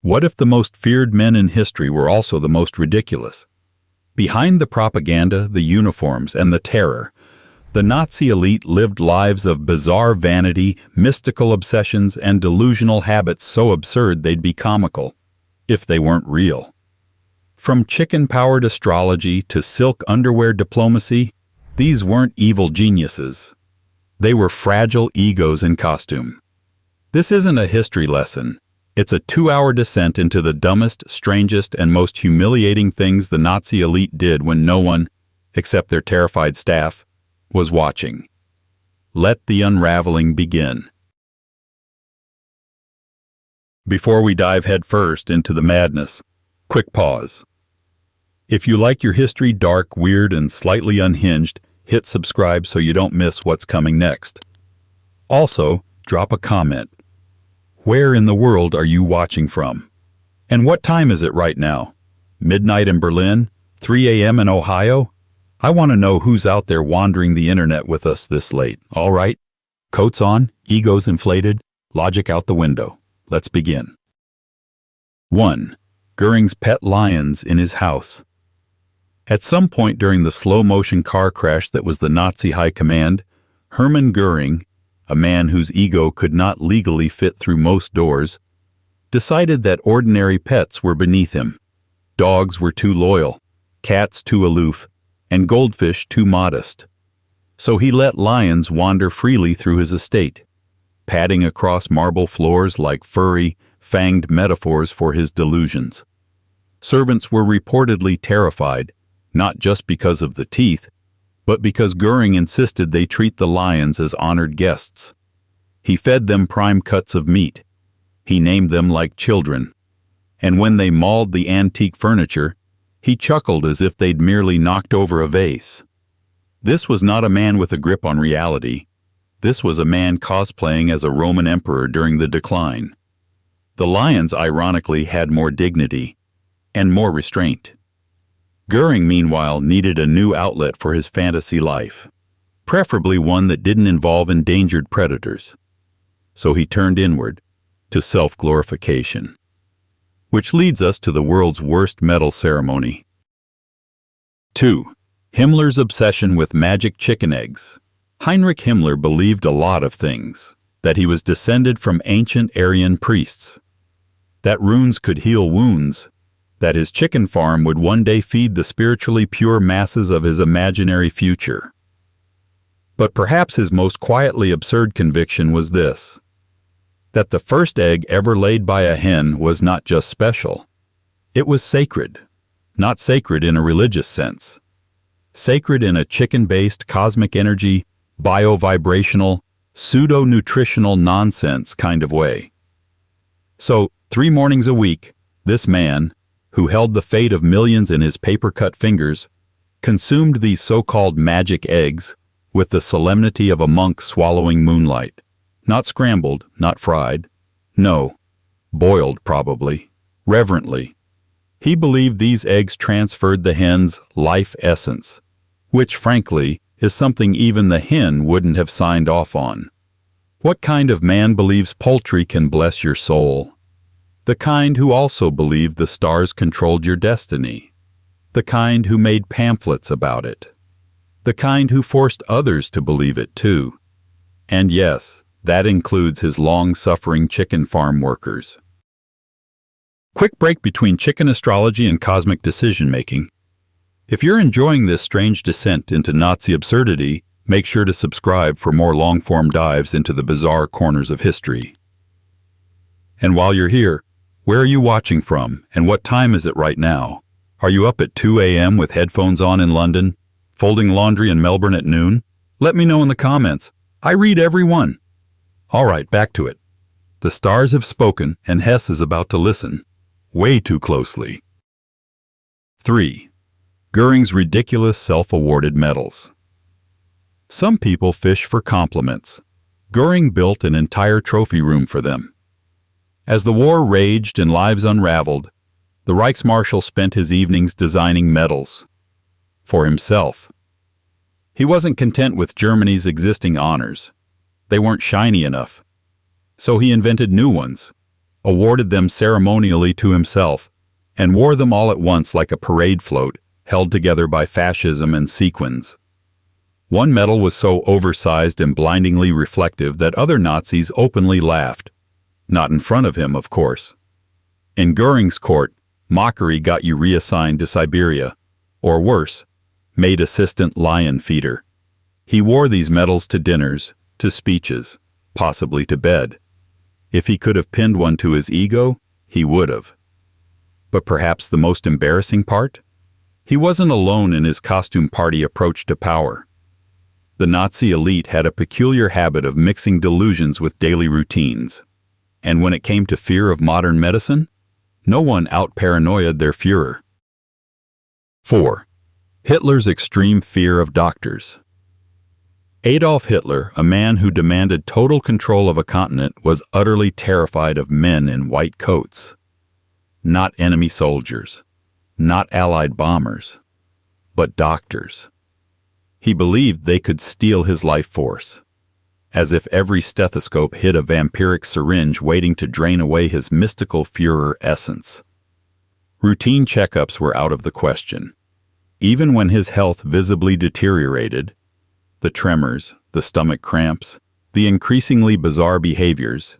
What if the most feared men in history were also the most ridiculous? Behind the propaganda, the uniforms, and the terror, the Nazi elite lived lives of bizarre vanity, mystical obsessions, and delusional habits so absurd they'd be comical, if they weren't real. From chicken-powered astrology to silk underwear diplomacy, these weren't evil geniuses. They were fragile egos in costume. This isn't a history lesson. It's a 2-hour descent into the dumbest, strangest, and most humiliating things the Nazi elite did when no one, except their terrified staff, was watching. Let the unraveling begin. Before we dive headfirst into the madness, quick pause. If you like your history dark, weird, and slightly unhinged, hit subscribe so you don't miss what's coming next. Also, drop a comment. Where in the world are you watching from? And what time is it right now? Midnight in Berlin? 3 a.m. in Ohio? I want to know who's out there wandering the internet with us this late. All right? Coats on, egos inflated, logic out the window. Let's begin. 1. Goering's pet lions in his house. At some point during the slow-motion car crash that was the Nazi high command, Hermann Goering, a man whose ego could not legally fit through most doors, decided that ordinary pets were beneath him. Dogs were too loyal, cats too aloof, and goldfish too modest. So he let lions wander freely through his estate, padding across marble floors like furry, fanged metaphors for his delusions. Servants were reportedly terrified, not just because of the teeth, but because Goering insisted they treat the lions as honored guests. He fed them prime cuts of meat. He named them like children. And when they mauled the antique furniture, he chuckled as if they'd merely knocked over a vase. This was not a man with a grip on reality. This was a man cosplaying as a Roman emperor during the decline. The lions, ironically, had more dignity and more restraint. Goering, meanwhile, needed a new outlet for his fantasy life, preferably one that didn't involve endangered predators. So he turned inward, to self-glorification. Which leads us to the world's worst medal ceremony. 2. Himmler's obsession with magic chicken eggs. Heinrich Himmler believed a lot of things, that he was descended from ancient Aryan priests, that runes could heal wounds, that his chicken farm would one day feed the spiritually pure masses of his imaginary future. But perhaps his most quietly absurd conviction was this: that the first egg ever laid by a hen was not just special. It was sacred. Not sacred in a religious sense. Sacred in a chicken-based cosmic energy, bio-vibrational, pseudo-nutritional nonsense kind of way. So, 3 mornings a week, this man, who held the fate of millions in his paper-cut fingers, consumed these so-called magic eggs with the solemnity of a monk swallowing moonlight. Not scrambled, not fried. No, boiled probably, reverently. He believed these eggs transferred the hen's life essence, which, frankly, is something even the hen wouldn't have signed off on. What kind of man believes poultry can bless your soul? The kind who also believed the stars controlled your destiny. The kind who made pamphlets about it. The kind who forced others to believe it too. And yes, that includes his long-suffering chicken farm workers. Quick break between chicken astrology and cosmic decision-making. If you're enjoying this strange descent into Nazi absurdity, make sure to subscribe for more long-form dives into the bizarre corners of history. And while you're here, where are you watching from, and what time is it right now? Are you up at 2 a.m. with headphones on in London, folding laundry in Melbourne at noon? Let me know in the comments. I read every one. All right, back to it. The stars have spoken, and Hess is about to listen. Way too closely. 3. Goering's ridiculous self-awarded medals. Some people fish for compliments. Goering built an entire trophy room for them. As the war raged and lives unraveled, the Reichsmarshal spent his evenings designing medals. For himself. He wasn't content with Germany's existing honors. They weren't shiny enough. So he invented new ones. awarded them ceremonially to himself, and wore them all at once like a parade float held together by fascism and sequins. One medal was so oversized and blindingly reflective that other Nazis openly laughed. Not in front of him, of course. In Goering's court, mockery got you reassigned to Siberia, or worse, made assistant lion feeder. He wore these medals to dinners, to speeches, possibly to bed. If he could have pinned one to his ego, he would have. But perhaps the most embarrassing part? He wasn't alone in his costume party approach to power. The Nazi elite had a peculiar habit of mixing delusions with daily routines. And when it came to fear of modern medicine, no one out-paranoia'd their Führer. 4. Hitler's extreme fear of doctors. Adolf Hitler, a man who demanded total control of a continent, was utterly terrified of men in white coats. Not enemy soldiers, not Allied bombers, but doctors. He believed they could steal his life force, as if every stethoscope hid a vampiric syringe waiting to drain away his mystical Führer essence. Routine checkups were out of the question. Even when his health visibly deteriorated, the tremors, the stomach cramps, the increasingly bizarre behaviors,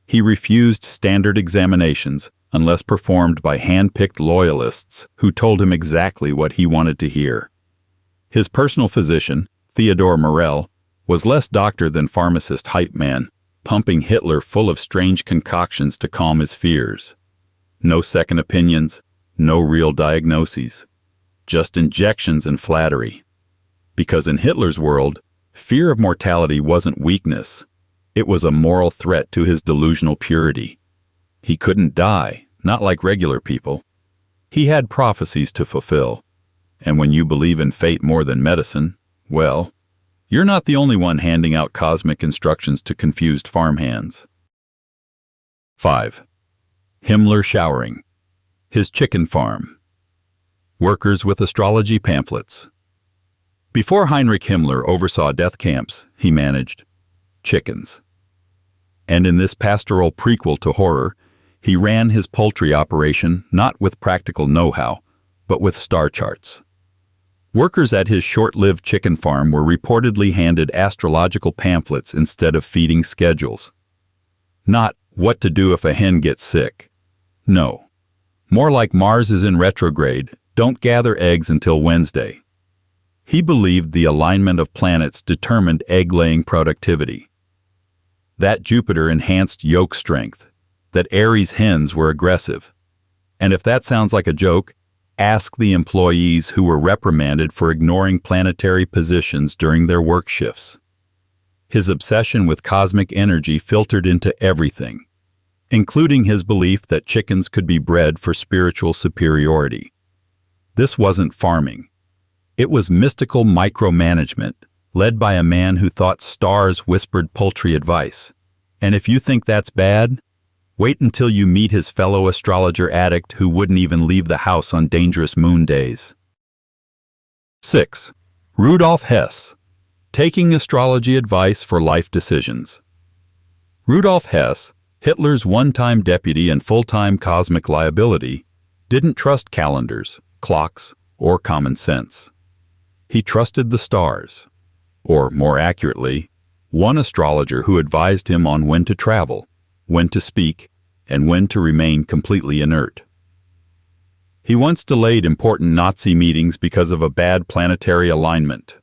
he refused standard examinations unless performed by hand-picked loyalists who told him exactly what he wanted to hear. His personal physician, Theodor Morell, was less doctor than pharmacist hype man, pumping Hitler full of strange concoctions to calm his fears. No second opinions, no real diagnoses, just injections and flattery. Because in Hitler's world, fear of mortality wasn't weakness. It was a moral threat to his delusional purity. He couldn't die, not like regular people. He had prophecies to fulfill. And when you believe in fate more than medicine, well, you're not the only one handing out cosmic instructions to confused farmhands. 5. Himmler showering. His chicken farm. Workers with astrology pamphlets. Before Heinrich Himmler oversaw death camps, he managed chickens. And in this pastoral prequel to horror, he ran his poultry operation not with practical know-how, but with star charts. Workers at his short-lived chicken farm were reportedly handed astrological pamphlets instead of feeding schedules. Not what to do if a hen gets sick. No. More like Mars is in retrograde, don't gather eggs until Wednesday. He believed the alignment of planets determined egg-laying productivity. That Jupiter enhanced yolk strength, that Aries hens were aggressive. And if that sounds like a joke, ask the employees who were reprimanded for ignoring planetary positions during their work shifts. His obsession with cosmic energy filtered into everything, including his belief that chickens could be bred for spiritual superiority. This wasn't farming. It was mystical micromanagement, led by a man who thought stars whispered poultry advice. And if you think that's bad, wait until you meet his fellow astrologer addict who wouldn't even leave the house on dangerous moon days. 6. Rudolf Hess. Taking astrology advice for life decisions. Rudolf Hess, Hitler's one-time deputy and full-time cosmic liability, didn't trust calendars, clocks, or common sense. He trusted the stars, or more accurately, one astrologer who advised him on when to travel, when to speak, and when to remain completely inert. He once delayed important Nazi meetings because of a bad planetary alignment.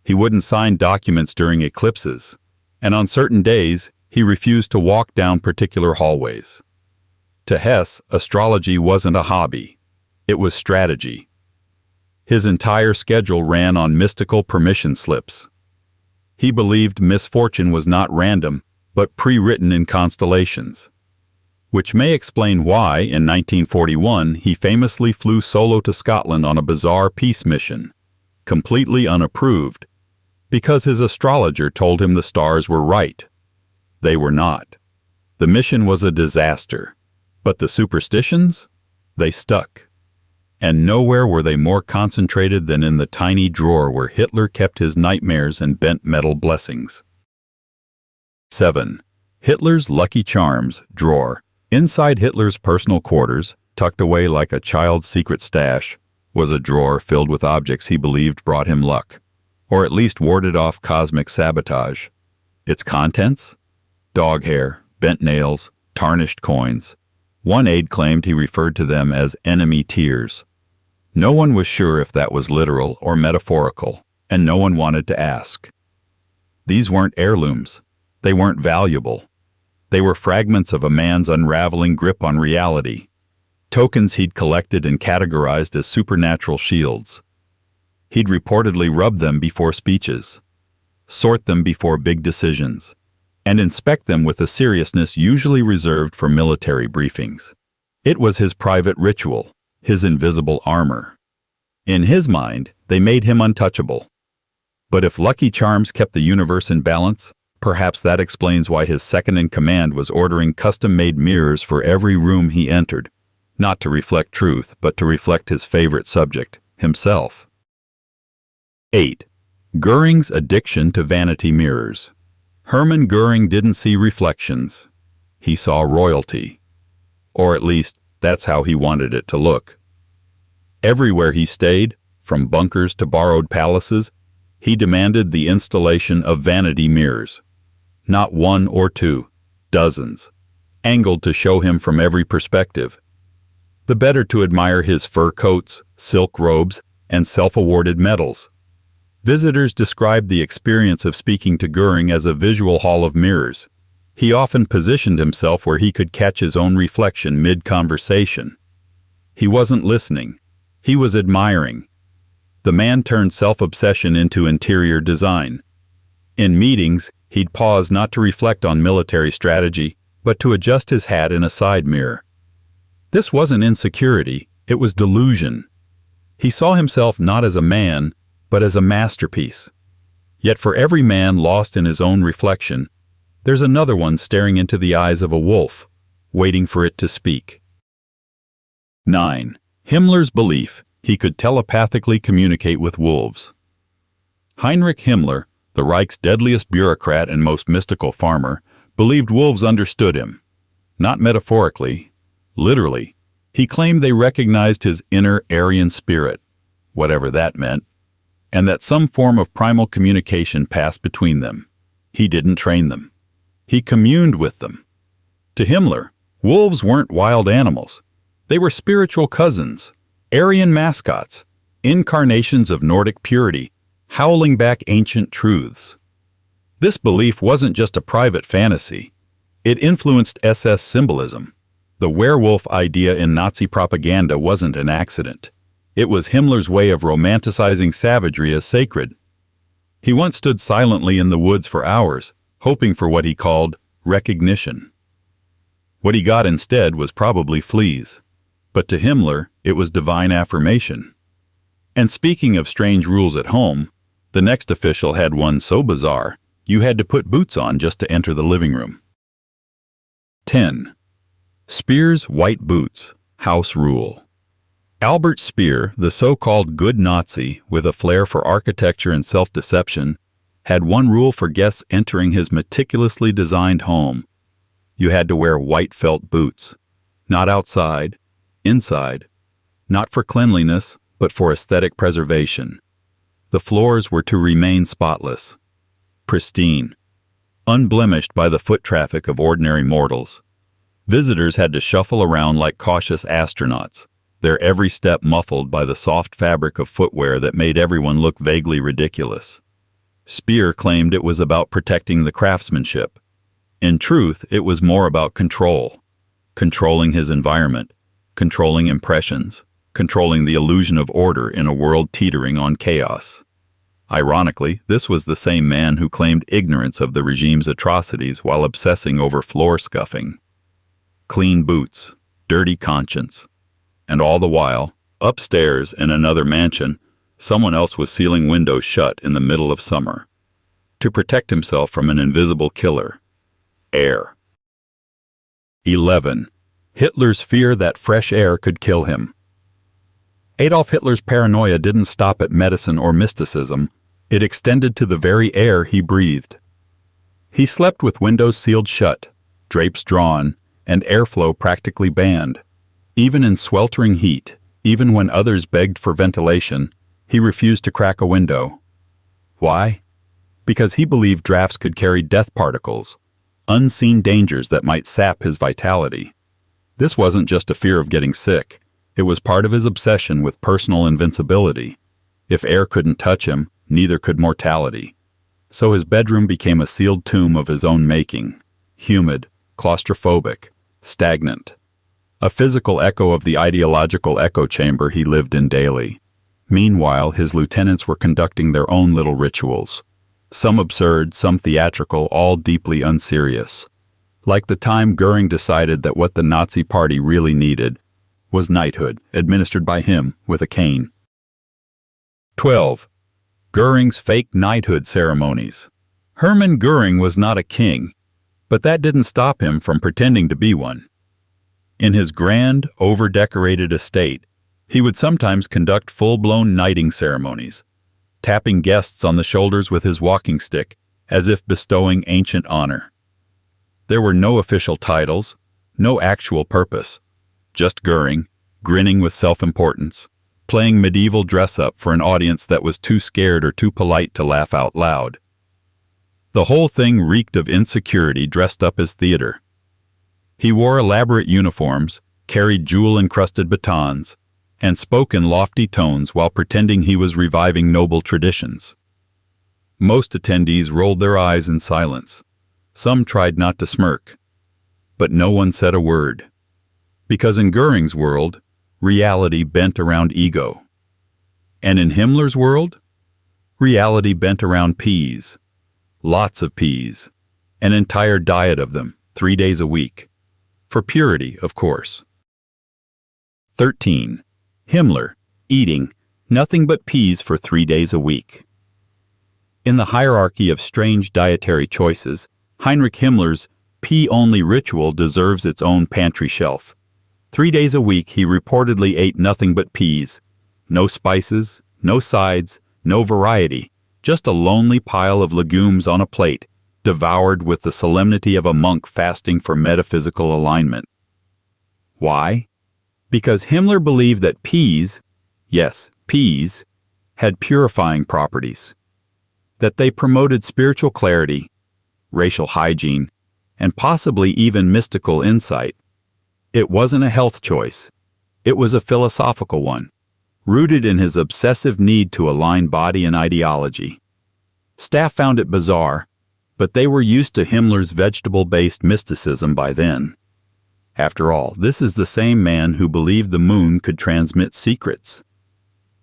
He wouldn't sign documents during eclipses, and on certain days, he refused to walk down particular hallways. To Hess, astrology wasn't a hobby. It was strategy. His entire schedule ran on mystical permission slips. He believed misfortune was not random, but pre-written in constellations. Which may explain why, in 1941, he famously flew solo to Scotland on a bizarre peace mission, completely unapproved, because his astrologer told him the stars were right. They were not. The mission was a disaster, but the superstitions? They stuck. And nowhere were they more concentrated than in the tiny drawer where Hitler kept his nightmares and bent metal blessings. 7. Hitler's Lucky Charms drawer, Inside Hitler's personal quarters, tucked away like a child's secret stash, was a drawer filled with objects he believed brought him luck, or at least warded off cosmic sabotage. Its contents? Dog hair, bent nails, tarnished coins. One aide claimed he referred to them as enemy tears. No one was sure if that was literal or metaphorical, and no one wanted to ask. These weren't heirlooms. They weren't valuable. They were fragments of a man's unraveling grip on reality, tokens he'd collected and categorized as supernatural shields. He'd reportedly rub them before speeches, sort them before big decisions, and inspect them with a seriousness usually reserved for military briefings. It was his private ritual, his invisible armor. In his mind, they made him untouchable. But if Lucky Charms kept the universe in balance, perhaps that explains why his second-in-command was ordering custom-made mirrors for every room he entered, not to reflect truth, but to reflect his favorite subject, himself. 8. Goering's addiction to vanity mirrors. Hermann Goering didn't see reflections. He saw royalty. Or at least, that's how he wanted it to look. Everywhere he stayed, from bunkers to borrowed palaces, he demanded the installation of vanity mirrors. Not one or two, dozens, angled to show him from every perspective. The better to admire his fur coats, silk robes, and self-awarded medals. Visitors described the experience of speaking to Goering as a visual hall of mirrors. He often positioned himself where he could catch his own reflection mid-conversation. He wasn't listening. He was admiring. The man turned self-obsession into interior design. In meetings, he'd pause not to reflect on military strategy, but to adjust his hat in a side mirror. This wasn't insecurity, it was delusion. He saw himself not as a man, but as a masterpiece. Yet for every man lost in his own reflection, there's another one staring into the eyes of a wolf, waiting for it to speak. 9. Himmler's belief he could telepathically communicate with wolves. Heinrich Himmler, the Reich's deadliest bureaucrat and most mystical farmer, believed wolves understood him. Not metaphorically, literally. He claimed they recognized his inner Aryan spirit, whatever that meant, and that some form of primal communication passed between them. He didn't train them. He communed with them. To Himmler, wolves weren't wild animals. They were spiritual cousins, Aryan mascots, incarnations of Nordic purity, howling back ancient truths. This belief wasn't just a private fantasy. It influenced SS symbolism. The werewolf idea in Nazi propaganda wasn't an accident. It was Himmler's way of romanticizing savagery as sacred. He once stood silently in the woods for hours, hoping for what he called recognition. What he got instead was probably fleas. But to Himmler, it was divine affirmation. And speaking of strange rules at home, the next official had one so bizarre, you had to put boots on just to enter the living room. 10. Speer's white boots, house rule. Albert Speer, the so-called good Nazi with a flair for architecture and self-deception, had one rule for guests entering his meticulously designed home. You had to wear white felt boots. Not outside, inside. Not for cleanliness, but for aesthetic preservation. The floors were to remain spotless, pristine, unblemished by the foot traffic of ordinary mortals. Visitors had to shuffle around like cautious astronauts, their every step muffled by the soft fabric of footwear that made everyone look vaguely ridiculous. Speer claimed it was about protecting the craftsmanship. In truth, it was more about control. Controlling his environment, controlling impressions, controlling the illusion of order in a world teetering on chaos. Ironically, this was the same man who claimed ignorance of the regime's atrocities while obsessing over floor scuffing. Clean boots, dirty conscience. And all the while, upstairs in another mansion, someone else was sealing windows shut in the middle of summer. To protect himself from an invisible killer. Air. 11. Hitler's fear that fresh air could kill him. Adolf Hitler's paranoia didn't stop at medicine or mysticism. It extended to the very air he breathed. He slept with windows sealed shut, drapes drawn, and airflow practically banned. Even in sweltering heat, even when others begged for ventilation, he refused to crack a window. Why? Because he believed drafts could carry death particles, unseen dangers that might sap his vitality. This wasn't just a fear of getting sick. It was part of his obsession with personal invincibility. If air couldn't touch him, neither could mortality. So his bedroom became a sealed tomb of his own making, humid, claustrophobic, stagnant. A physical echo of the ideological echo chamber he lived in daily. Meanwhile, his lieutenants were conducting their own little rituals. Some absurd, some theatrical, all deeply unserious. Like the time Goering decided that what the Nazi Party really needed was knighthood, administered by him with a cane. 12. Goering's fake knighthood ceremonies. Hermann Goering was not a king, but that didn't stop him from pretending to be one. In his grand, over-decorated estate, he would sometimes conduct full-blown knighting ceremonies, tapping guests on the shoulders with his walking stick as if bestowing ancient honor. There were no official titles, no actual purpose, just Goering, grinning with self-importance, playing medieval dress-up for an audience that was too scared or too polite to laugh out loud. The whole thing reeked of insecurity dressed up as theater. He wore elaborate uniforms, carried jewel-encrusted batons, and spoke in lofty tones while pretending he was reviving noble traditions. Most attendees rolled their eyes in silence. Some tried not to smirk. But no one said a word. Because in Goering's world, reality bent around ego. And in Himmler's world, reality bent around peas. Lots of peas. An entire diet of them, 3 days a week. For purity, of course. 13. Himmler, eating nothing but peas for 3 days a week. In the hierarchy of strange dietary choices, Heinrich Himmler's pea-only ritual deserves its own pantry shelf. 3 days a week he reportedly ate nothing but peas. No spices, no sides, no variety, just a lonely pile of legumes on a plate, devoured with the solemnity of a monk fasting for metaphysical alignment. Why? Because Himmler believed that peas, yes, peas, had purifying properties, that they promoted spiritual clarity, racial hygiene, and possibly even mystical insight. It wasn't a health choice. It was a philosophical one, rooted in his obsessive need to align body and ideology. Staff found it bizarre, but they were used to Himmler's vegetable-based mysticism by then. After all, this is the same man who believed the moon could transmit secrets.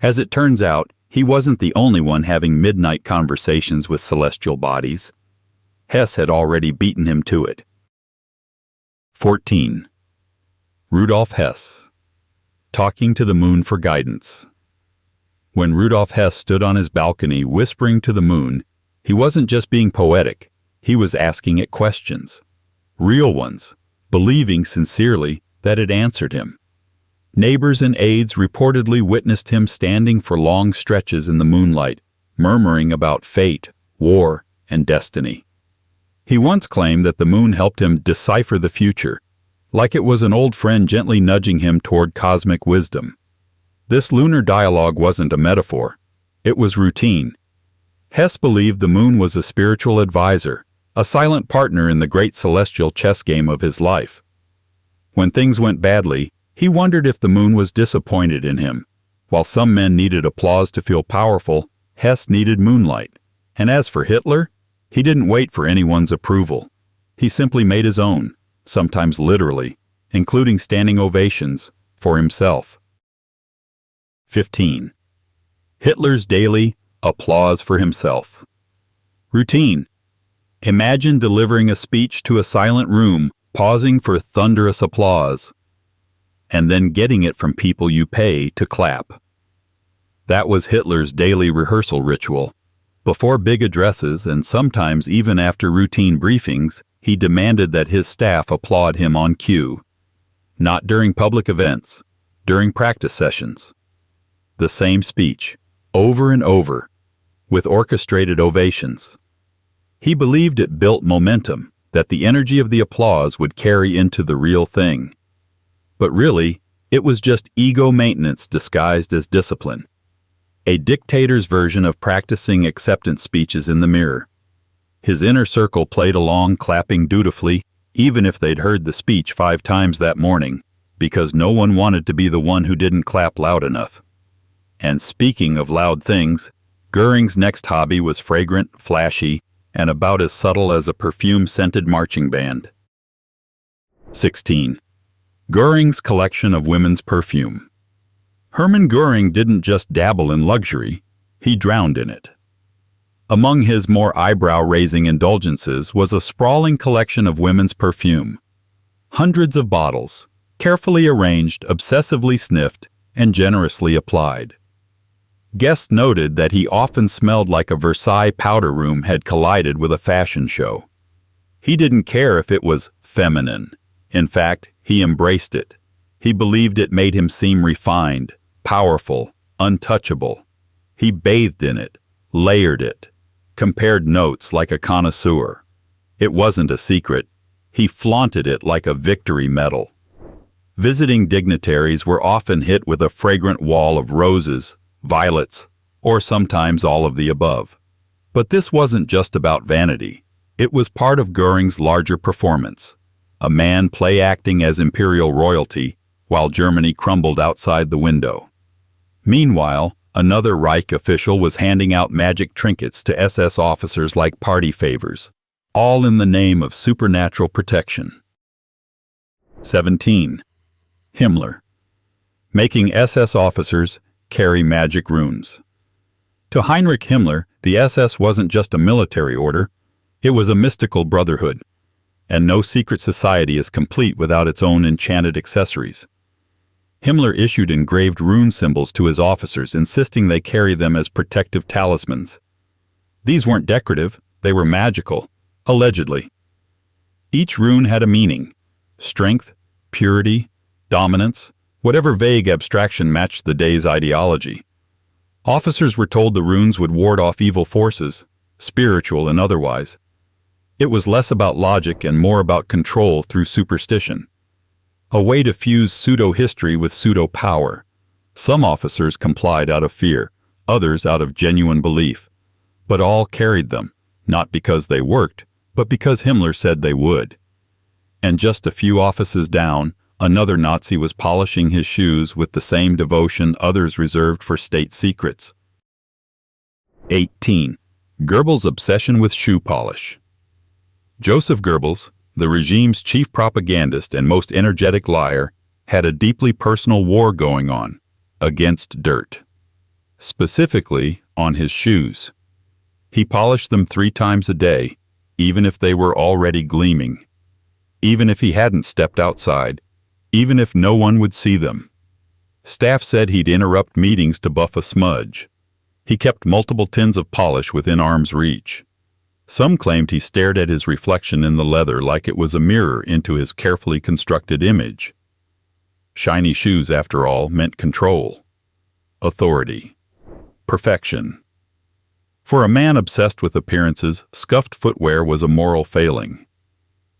As it turns out, he wasn't the only one having midnight conversations with celestial bodies. Hess had already beaten him to it. 14. Rudolf Hess, talking to the moon for guidance. When Rudolf Hess stood on his balcony whispering to the moon, he wasn't just being poetic, he was asking it questions. Real ones, believing sincerely that it answered him. Neighbors and aides reportedly witnessed him standing for long stretches in the moonlight, murmuring about fate, war, and destiny. He once claimed that the moon helped him decipher the future, like it was an old friend gently nudging him toward cosmic wisdom. This lunar dialogue wasn't a metaphor. It was routine. Hess believed the moon was a spiritual advisor, a silent partner in the great celestial chess game of his life. When things went badly, he wondered if the moon was disappointed in him. While some men needed applause to feel powerful, Hess needed moonlight. And as for Hitler, he didn't wait for anyone's approval. He simply made his own, sometimes literally, including standing ovations, for himself. 15. Hitler's daily applause for himself. Routine. Imagine delivering a speech to a silent room, pausing for thunderous applause, and then getting it from people you pay to clap. That was Hitler's daily rehearsal ritual. Before big addresses, and sometimes even after routine briefings, he demanded that his staff applaud him on cue. Not during public events, during practice sessions. The same speech, over and over, with orchestrated ovations. He believed it built momentum, that the energy of the applause would carry into the real thing. But really, it was just ego maintenance disguised as discipline. A dictator's version of practicing acceptance speeches in the mirror. His inner circle played along, clapping dutifully, even if they'd heard the speech 5 times that morning, because no one wanted to be the one who didn't clap loud enough. And speaking of loud things, Goering's next hobby was fragrant, flashy, and about as subtle as a perfume-scented marching band. 16. Goering's collection of women's perfume. Hermann Goering didn't just dabble in luxury, he drowned in it. Among his more eyebrow-raising indulgences was a sprawling collection of women's perfume. Hundreds of bottles, carefully arranged, obsessively sniffed, and generously applied. Guests noted that he often smelled like a Versailles powder room had collided with a fashion show. He didn't care if it was feminine. In fact, he embraced it. He believed it made him seem refined, powerful, untouchable. He bathed in it, layered it, compared notes like a connoisseur. It wasn't a secret. He flaunted it like a victory medal. Visiting dignitaries were often hit with a fragrant wall of roses, violets, or sometimes all of the above. But this wasn't just about vanity. It was part of Goering's larger performance. A man play-acting as imperial royalty while Germany crumbled outside the window. Meanwhile, another Reich official was handing out magic trinkets to SS officers like party favors, all in the name of supernatural protection. 17. Himmler. Making SS officers carry magic runes. To Heinrich Himmler, the SS wasn't just a military order, it was a mystical brotherhood, and no secret society is complete without its own enchanted accessories. Himmler issued engraved rune symbols to his officers, insisting they carry them as protective talismans. These weren't decorative, they were magical, allegedly. Each rune had a meaning: strength, purity, dominance, whatever vague abstraction matched the day's ideology. Officers were told the runes would ward off evil forces, spiritual and otherwise. It was less about logic and more about control through superstition. A way to fuse pseudo-history with pseudo-power. Some officers complied out of fear, others out of genuine belief. But all carried them, not because they worked, but because Himmler said they would. And just a few offices down, another Nazi was polishing his shoes with the same devotion others reserved for state secrets. 18. Goebbels' obsession with shoe polish. Joseph Goebbels, the regime's chief propagandist and most energetic liar, had a deeply personal war going on, against dirt. Specifically, on his shoes. He polished them 3 times a day, even if they were already gleaming. Even if he hadn't stepped outside. Even if no one would see them. Staff said he'd interrupt meetings to buff a smudge. He kept multiple tins of polish within arm's reach. Some claimed he stared at his reflection in the leather like it was a mirror into his carefully constructed image. Shiny shoes, after all, meant control, authority, perfection. For a man obsessed with appearances, scuffed footwear was a moral failing.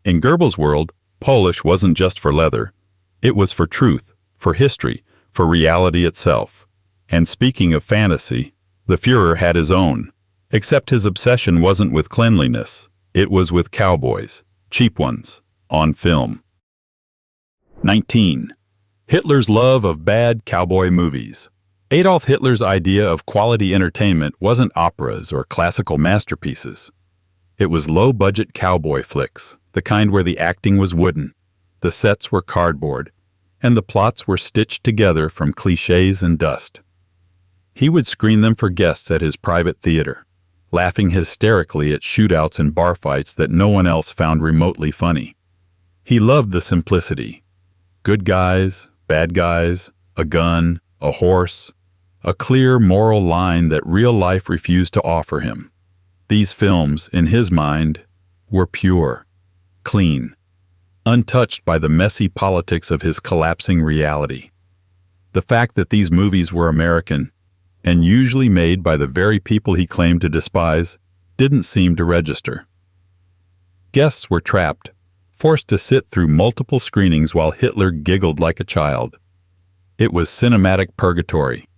In Goebbels' world, polish wasn't just for leather. It was for truth, for history, for reality itself. And speaking of fantasy, the Führer had his own, except his obsession wasn't with cleanliness, it was with cowboys, cheap ones, on film. 19. Hitler's love of bad cowboy movies. Adolf Hitler's idea of quality entertainment wasn't operas or classical masterpieces. It was low-budget cowboy flicks, the kind where the acting was wooden, the sets were cardboard, and the plots were stitched together from clichés and dust. He would screen them for guests at his private theater, laughing hysterically at shootouts and bar fights that no one else found remotely funny. He loved the simplicity. Good guys, bad guys, a gun, a horse, a clear moral line that real life refused to offer him. These films, in his mind, were pure, clean, untouched by the messy politics of his collapsing reality. The fact that these movies were American, and usually made by the very people he claimed to despise, didn't seem to register. Guests were trapped, forced to sit through multiple screenings while Hitler giggled like a child. It was cinematic purgatory.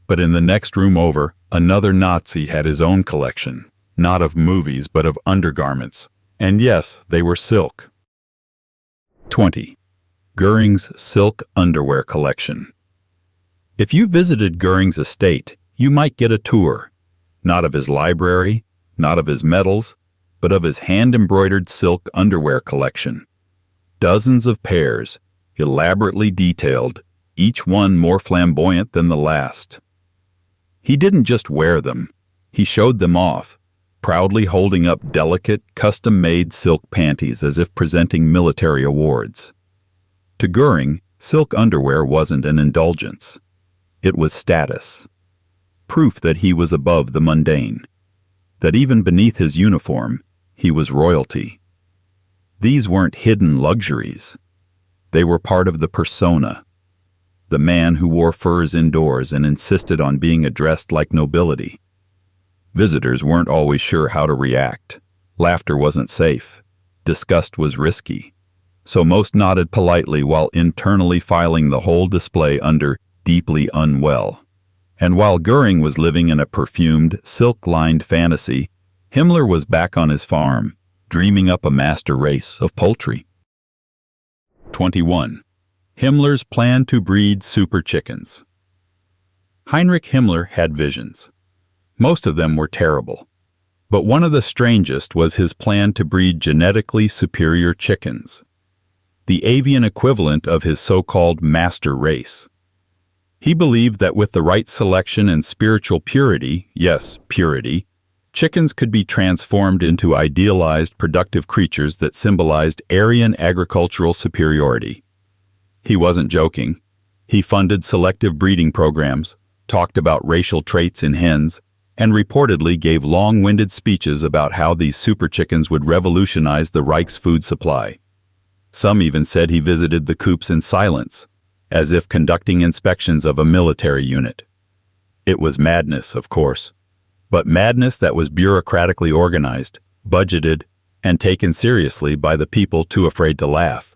But in the next room over, another Nazi had his own collection, not of movies but of undergarments. And yes, they were silk. 20. Goering's silk underwear collection. If you visited Goering's estate, you might get a tour, not of his library, not of his medals, but of his hand-embroidered silk underwear collection. Dozens of pairs, elaborately detailed, each one more flamboyant than the last. He didn't just wear them, he showed them off, proudly holding up delicate, custom-made silk panties as if presenting military awards. To Goering, silk underwear wasn't an indulgence. It was status. Proof that he was above the mundane. That even beneath his uniform, he was royalty. These weren't hidden luxuries. They were part of the persona. The man who wore furs indoors and insisted on being addressed like nobility. Visitors weren't always sure how to react. Laughter wasn't safe. Disgust was risky. So most nodded politely while internally filing the whole display under deeply unwell. And while Goering was living in a perfumed, silk-lined fantasy, Himmler was back on his farm, dreaming up a master race of poultry. 21. Himmler's plan to breed super chickens. Heinrich Himmler had visions. Most of them were terrible. But one of the strangest was his plan to breed genetically superior chickens. The avian equivalent of his so-called master race. He believed that with the right selection and spiritual purity, yes, purity, chickens could be transformed into idealized, productive creatures that symbolized Aryan agricultural superiority. He wasn't joking. He funded selective breeding programs, talked about racial traits in hens, and reportedly gave long-winded speeches about how these super chickens would revolutionize the Reich's food supply. Some even said he visited the coops in silence, as if conducting inspections of a military unit. It was madness, of course, but madness that was bureaucratically organized, budgeted, and taken seriously by the people too afraid to laugh.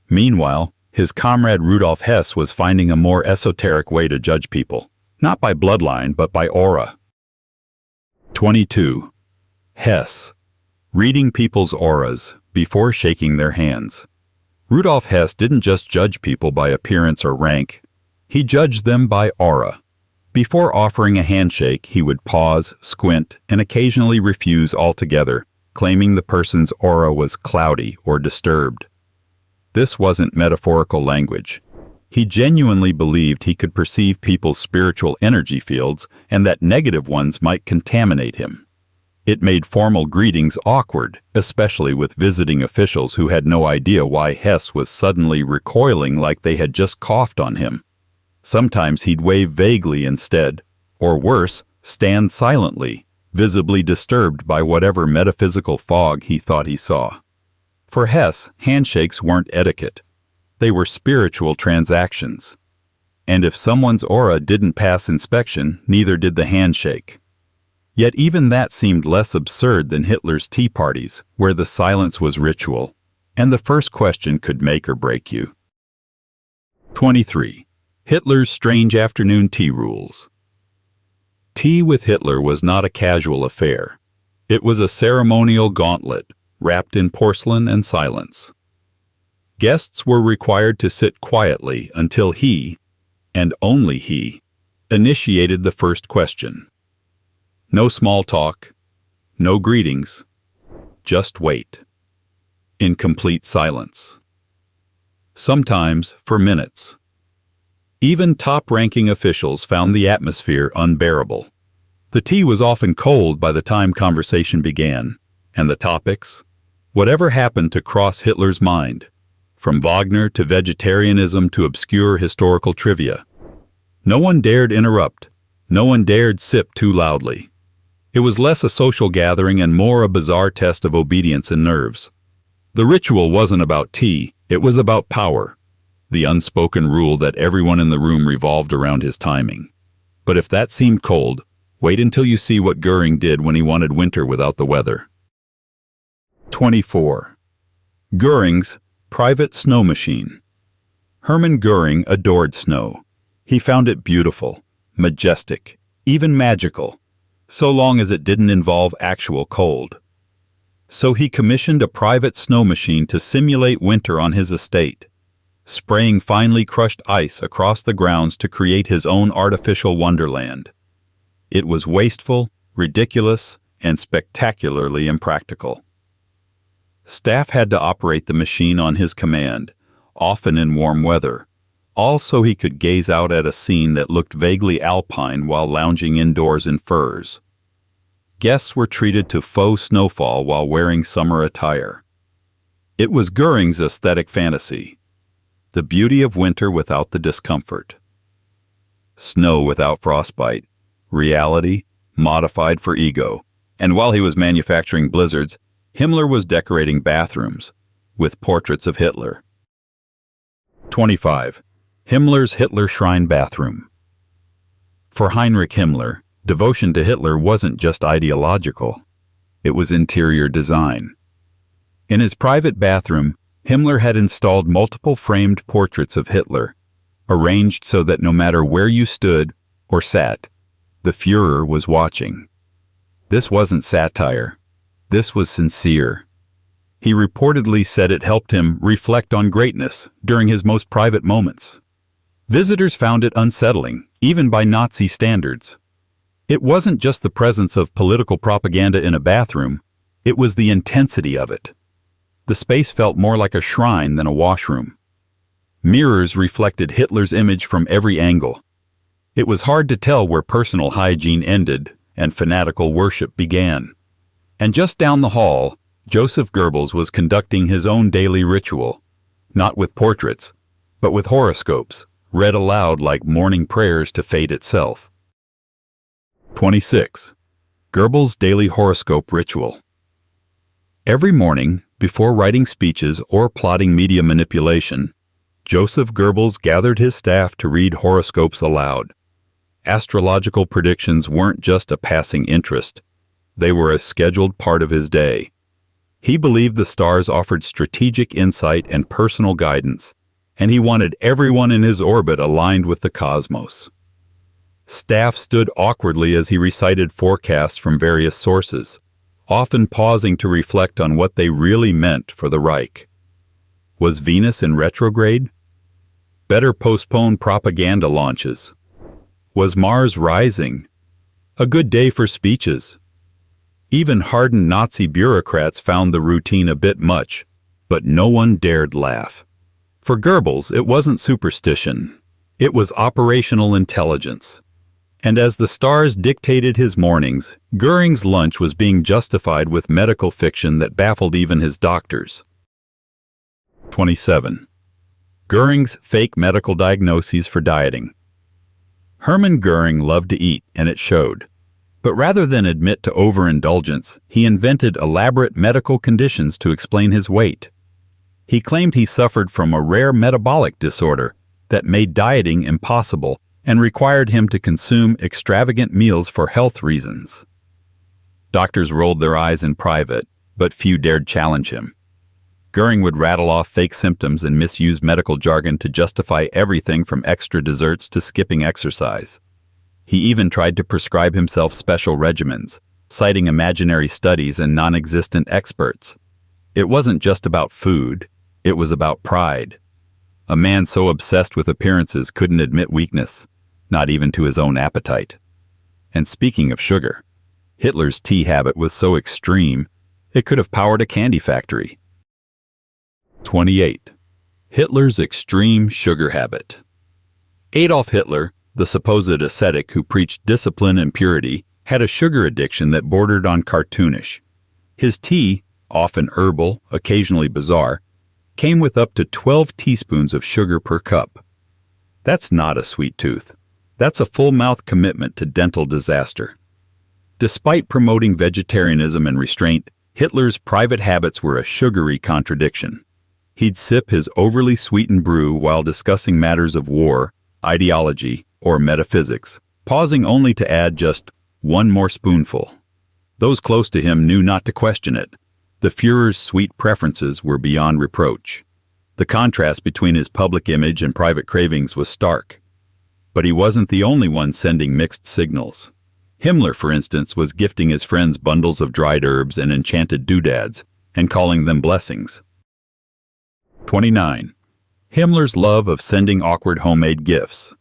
Meanwhile, his comrade Rudolf Hess was finding a more esoteric way to judge people, not by bloodline but by aura. 22. Hess. Reading people's auras before shaking their hands. Rudolf Hess didn't just judge people by appearance or rank. He judged them by aura. Before offering a handshake, he would pause, squint, and occasionally refuse altogether, claiming the person's aura was cloudy or disturbed. This wasn't metaphorical language. He genuinely believed he could perceive people's spiritual energy fields and that negative ones might contaminate him. It made formal greetings awkward, especially with visiting officials who had no idea why Hess was suddenly recoiling like they had just coughed on him. Sometimes he'd wave vaguely instead, or worse, stand silently, visibly disturbed by whatever metaphysical fog he thought he saw. For Hess, handshakes weren't etiquette. They were spiritual transactions. And if someone's aura didn't pass inspection, neither did the handshake. Yet even that seemed less absurd than Hitler's tea parties, where the silence was ritual, and the first question could make or break you. 23. Hitler's strange afternoon tea rules. Tea with Hitler was not a casual affair. It was a ceremonial gauntlet, wrapped in porcelain and silence. Guests were required to sit quietly until he, and only he, initiated the first question. No small talk, no greetings, just wait. In complete silence. Sometimes for minutes. Even top-ranking officials found the atmosphere unbearable. The tea was often cold by the time conversation began, and the topics, whatever happened to cross Hitler's mind, from Wagner to vegetarianism to obscure historical trivia. No one dared interrupt, no one dared sip too loudly. It was less a social gathering and more a bizarre test of obedience and nerves. The ritual wasn't about tea, it was about power, the unspoken rule that everyone in the room revolved around his timing. But if that seemed cold, wait until you see what Goering did when he wanted winter without the weather. 24. Goering's private snow machine. Hermann Goering adored snow. He found it beautiful, majestic, even magical, so long as it didn't involve actual cold. So he commissioned a private snow machine to simulate winter on his estate, spraying finely crushed ice across the grounds to create his own artificial wonderland. It was wasteful, ridiculous, and spectacularly impractical. Staff had to operate the machine on his command, often in warm weather, all so he could gaze out at a scene that looked vaguely alpine while lounging indoors in furs. Guests were treated to faux snowfall while wearing summer attire. It was Goering's aesthetic fantasy, the beauty of winter without the discomfort. Snow without frostbite, reality modified for ego, and while he was manufacturing blizzards, Himmler was decorating bathrooms with portraits of Hitler. 25. Himmler's Hitler Shrine Bathroom. For Heinrich Himmler, devotion to Hitler wasn't just ideological, it was interior design. In his private bathroom, Himmler had installed multiple framed portraits of Hitler, arranged so that no matter where you stood or sat, the Führer was watching. This wasn't satire. This was sincere. He reportedly said it helped him reflect on greatness during his most private moments. Visitors found it unsettling, even by Nazi standards. It wasn't just the presence of political propaganda in a bathroom, it was the intensity of it. The space felt more like a shrine than a washroom. Mirrors reflected Hitler's image from every angle. It was hard to tell where personal hygiene ended and fanatical worship began. And just down the hall, Joseph Goebbels was conducting his own daily ritual, not with portraits, but with horoscopes, read aloud like morning prayers to fate itself. 26. Goebbels' daily horoscope ritual. Every morning, before writing speeches or plotting media manipulation, Joseph Goebbels gathered his staff to read horoscopes aloud. Astrological predictions weren't just a passing interest. They were a scheduled part of his day. He believed the stars offered strategic insight and personal guidance, and he wanted everyone in his orbit aligned with the cosmos. Staff stood awkwardly as he recited forecasts from various sources, often pausing to reflect on what they really meant for the Reich. Was Venus in retrograde? Better postpone propaganda launches. Was Mars rising? A good day for speeches. Even hardened Nazi bureaucrats found the routine a bit much, but no one dared laugh. For Goebbels, it wasn't superstition. It was operational intelligence. And as the stars dictated his mornings, Goering's lunch was being justified with medical fiction that baffled even his doctors. 27. Goering's fake medical diagnoses for dieting. Hermann Goering loved to eat, and it showed. But rather than admit to overindulgence, he invented elaborate medical conditions to explain his weight. He claimed he suffered from a rare metabolic disorder that made dieting impossible and required him to consume extravagant meals for health reasons. Doctors rolled their eyes in private, but few dared challenge him. Goering would rattle off fake symptoms and misuse medical jargon to justify everything from extra desserts to skipping exercise. He even tried to prescribe himself special regimens, citing imaginary studies and non-existent experts. It wasn't just about food, it was about pride. A man so obsessed with appearances couldn't admit weakness, not even to his own appetite. And speaking of sugar, Hitler's tea habit was so extreme, it could have powered a candy factory. 28. Hitler's extreme sugar habit. Adolf Hitler, the supposed ascetic who preached discipline and purity, had a sugar addiction that bordered on cartoonish. His tea, often herbal, occasionally bizarre, came with up to 12 teaspoons of sugar per cup. That's not a sweet tooth. That's a full-mouth commitment to dental disaster. Despite promoting vegetarianism and restraint, Hitler's private habits were a sugary contradiction. He'd sip his overly sweetened brew while discussing matters of war, ideology, or metaphysics, pausing only to add just one more spoonful. Those close to him knew not to question it. The Führer's sweet preferences were beyond reproach. The contrast between his public image and private cravings was stark. But he wasn't the only one sending mixed signals. Himmler, for instance, was gifting his friends bundles of dried herbs and enchanted doodads, and calling them blessings. 29. Himmler's love of sending awkward homemade gifts.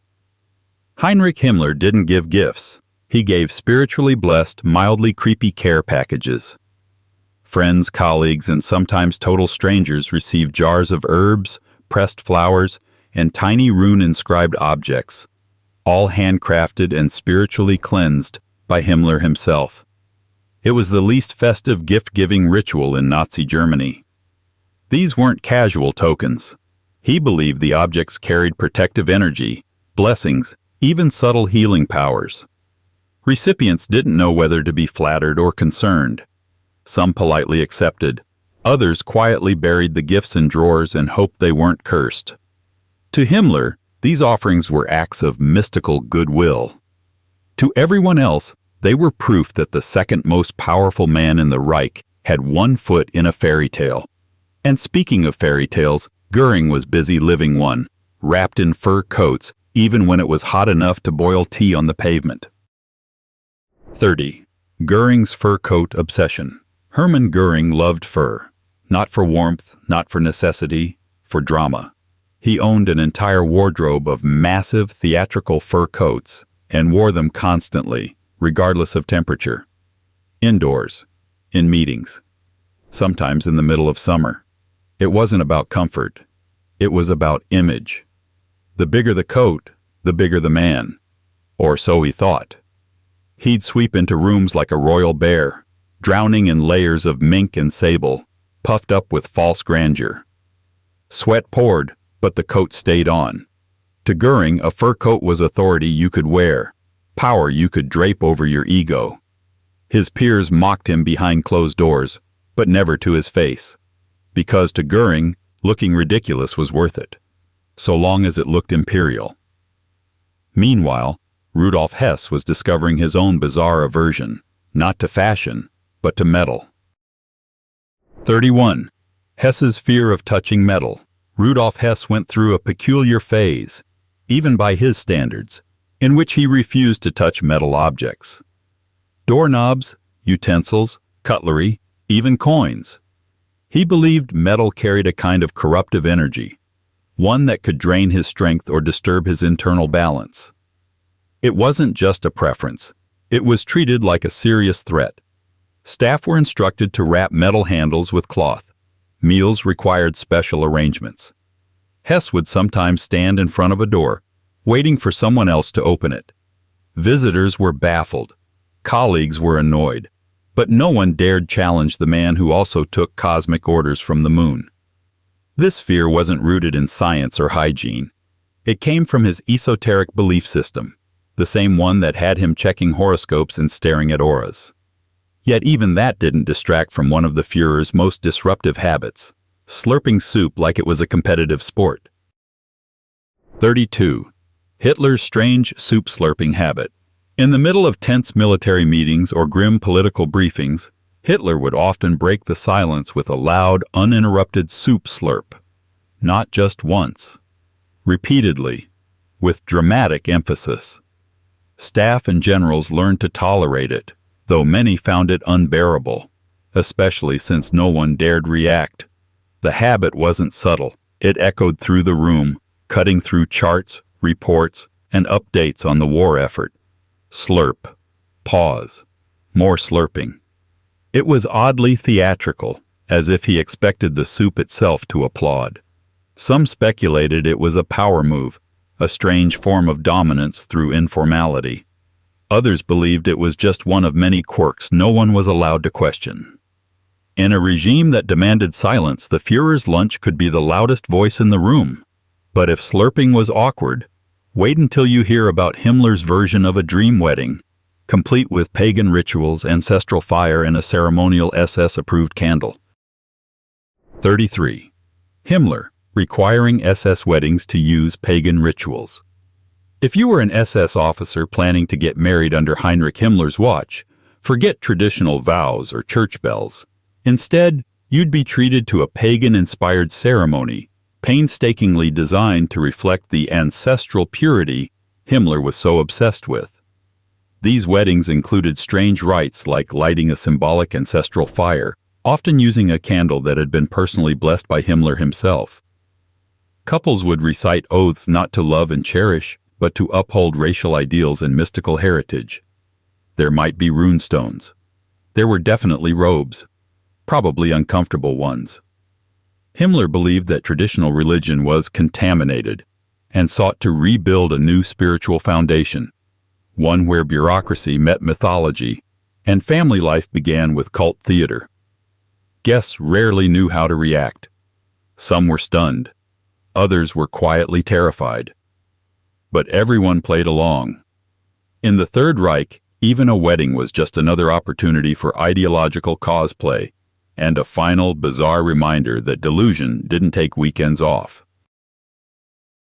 Heinrich Himmler didn't give gifts. He gave spiritually blessed, mildly creepy care packages. Friends, colleagues, and sometimes total strangers received jars of herbs, pressed flowers, and tiny rune-inscribed objects, all handcrafted and spiritually cleansed by Himmler himself. It was the least festive gift-giving ritual in Nazi Germany. These weren't casual tokens. He believed the objects carried protective energy, blessings, even subtle healing powers. Recipients didn't know whether to be flattered or concerned. Some politely accepted. Others quietly buried the gifts in drawers and hoped they weren't cursed. To Himmler, these offerings were acts of mystical goodwill. To everyone else, they were proof that the second most powerful man in the Reich had one foot in a fairy tale. And speaking of fairy tales, Goering was busy living one, wrapped in fur coats, even when it was hot enough to boil tea on the pavement. 30. Goering's fur coat obsession. Hermann Goering loved fur. Not for warmth, not for necessity, for drama. He owned an entire wardrobe of massive theatrical fur coats and wore them constantly, regardless of temperature. Indoors, in meetings, sometimes in the middle of summer. It wasn't about comfort. It was about image. The bigger the coat, the bigger the man. Or so he thought. He'd sweep into rooms like a royal bear, drowning in layers of mink and sable, puffed up with false grandeur. Sweat poured, but the coat stayed on. To Goering, a fur coat was authority you could wear, power you could drape over your ego. His peers mocked him behind closed doors, but never to his face. Because to Goering, looking ridiculous was worth it, so long as it looked imperial. Meanwhile, Rudolf Hess was discovering his own bizarre aversion, not to fashion, but to metal. 31. Hess's fear of touching metal. Rudolf Hess went through a peculiar phase, even by his standards, in which he refused to touch metal objects. Doorknobs, utensils, cutlery, even coins. He believed metal carried a kind of corruptive energy, one that could drain his strength or disturb his internal balance. It wasn't just a preference. It was treated like a serious threat. Staff were instructed to wrap metal handles with cloth. Meals required special arrangements. Hess would sometimes stand in front of a door, waiting for someone else to open it. Visitors were baffled. Colleagues were annoyed. But no one dared challenge the man who also took cosmic orders from the moon. This fear wasn't rooted in science or hygiene. It came from his esoteric belief system, the same one that had him checking horoscopes and staring at auras. Yet even that didn't distract from one of the Führer's most disruptive habits, slurping soup like it was a competitive sport. 32. Hitler's strange soup slurping habit. In the middle of tense military meetings or grim political briefings, Hitler would often break the silence with a loud, uninterrupted soup slurp. Not just once. Repeatedly. With dramatic emphasis. Staff and generals learned to tolerate it, though many found it unbearable, especially since no one dared react. The habit wasn't subtle. It echoed through the room, cutting through charts, reports, and updates on the war effort. Slurp. Pause. More slurping. It was oddly theatrical, as if he expected the soup itself to applaud. Some speculated it was a power move, a strange form of dominance through informality. Others believed it was just one of many quirks no one was allowed to question. In a regime that demanded silence, the Führer's lunch could be the loudest voice in the room. But if slurping was awkward, wait until you hear about Himmler's version of a dream wedding, complete with pagan rituals, ancestral fire, and a ceremonial SS-approved candle. 33. Himmler, requiring SS weddings to use pagan rituals. If you were an SS officer planning to get married under Heinrich Himmler's watch, forget traditional vows or church bells. Instead, you'd be treated to a pagan-inspired ceremony, painstakingly designed to reflect the ancestral purity Himmler was so obsessed with. These weddings included strange rites like lighting a symbolic ancestral fire, often using a candle that had been personally blessed by Himmler himself. Couples would recite oaths not to love and cherish, but to uphold racial ideals and mystical heritage. There might be runestones. There were definitely robes, probably uncomfortable ones. Himmler believed that traditional religion was contaminated and sought to rebuild a new spiritual foundation, one where bureaucracy met mythology and family life began with cult theater. Guests rarely knew how to react. Some were stunned. Others were quietly terrified. But everyone played along. In the Third Reich, even a wedding was just another opportunity for ideological cosplay and a final, bizarre reminder that delusion didn't take weekends off.